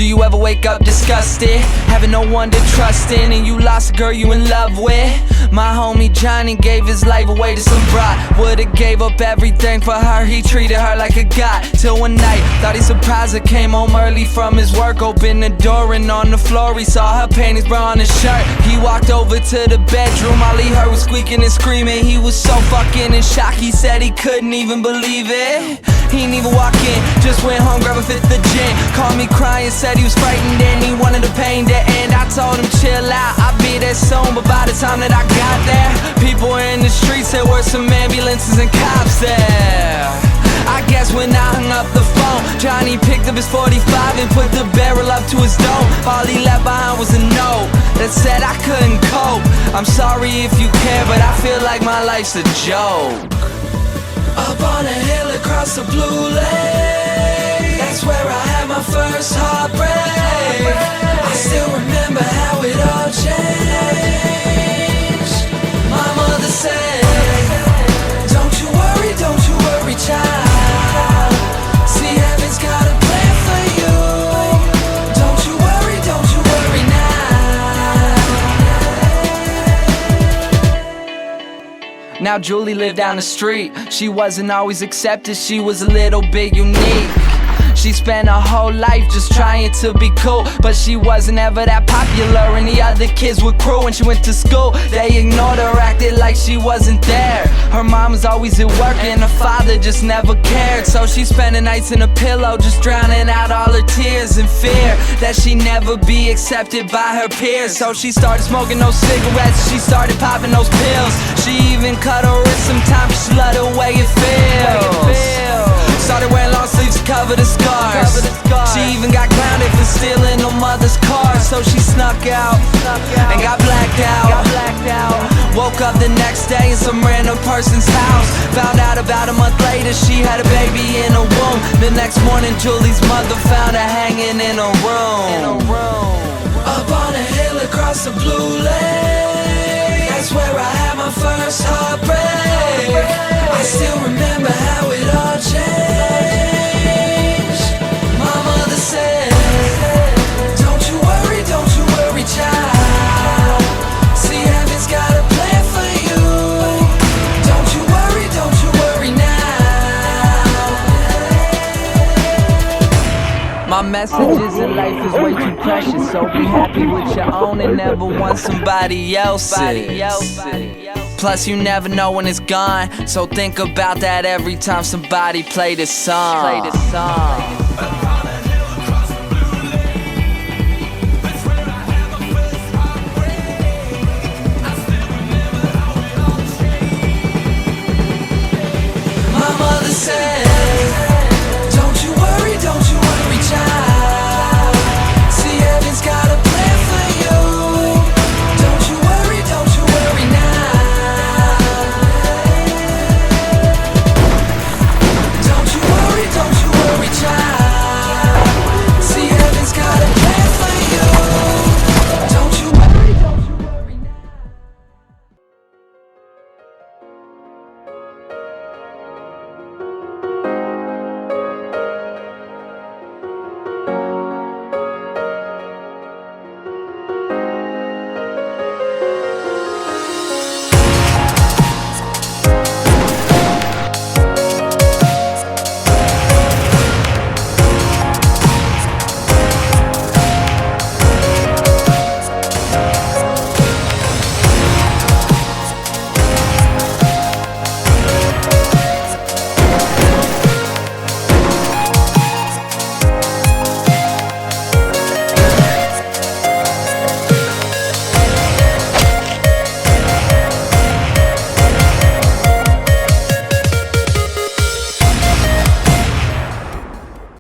you ever wake up disgusted, having no one to trust in, and you lost a girl you in love with? My homie Johnny gave his life away to some broad. Would've gave up everything for her, he treated her like a god. Till one night, thought he surprised her, came home early from his work, opened the door and on the floor he saw her panties, bra on his shirt. He walked over to the bedroom, all he heard was squeaking and screaming. He was so fucking in shock, he said he couldn't even believe it. He didn't even walk in, just went home, grabbed a fifth of gin. Called me crying, said he was frightened and he wanted the pain to end. I told him chill out, I'll be there soon. But by the time that I got there, people in the streets, there were some ambulances and cops there. I guess when I hung up the phone, Johnny picked up his 45 and put the barrel up to his dome. All he left behind was a note that said I couldn't cope. I'm sorry if you care, but I feel like my life's a joke. Up on a hill across the blue lake, that's where I had my first heartbreak. I still remember how it all changed. My mother said, don't you worry, child. See, heaven's got a plan for you. Don't you worry now. Now Julie lived down the street. She wasn't always accepted, she was a little bit unique. She spent her whole life just trying to be cool, but she wasn't ever that popular and the other kids were cruel. When she went to school, they ignored her, acted like she wasn't there. Her mom was always at work and her father just never cared. So she spent the nights in a pillow, just drowning out all her tears in fear that she'd never be accepted by her peers. So she started smoking those cigarettes, she started popping those pills. She even cut her wrist sometimes, she loved the way it feels. Started wearing long sleeves to cover the scars. She even got grounded for stealing her mother's car. So she snuck out and got blacked out. Woke up the next day in some random person's house. Found out about a month later she had a baby in her womb. The next morning Julie's mother found her hanging in her room. Up on a hill across the blue lake, that's where I had my first heartbreak. I still remember how it all changed. My mother said, don't you worry, child. See, heaven's got a plan for you. Don't you worry now. My messages in life is way too precious, so be happy with your own and never want somebody else's. Plus you never know when it's gone, so think about that every time somebody play this song.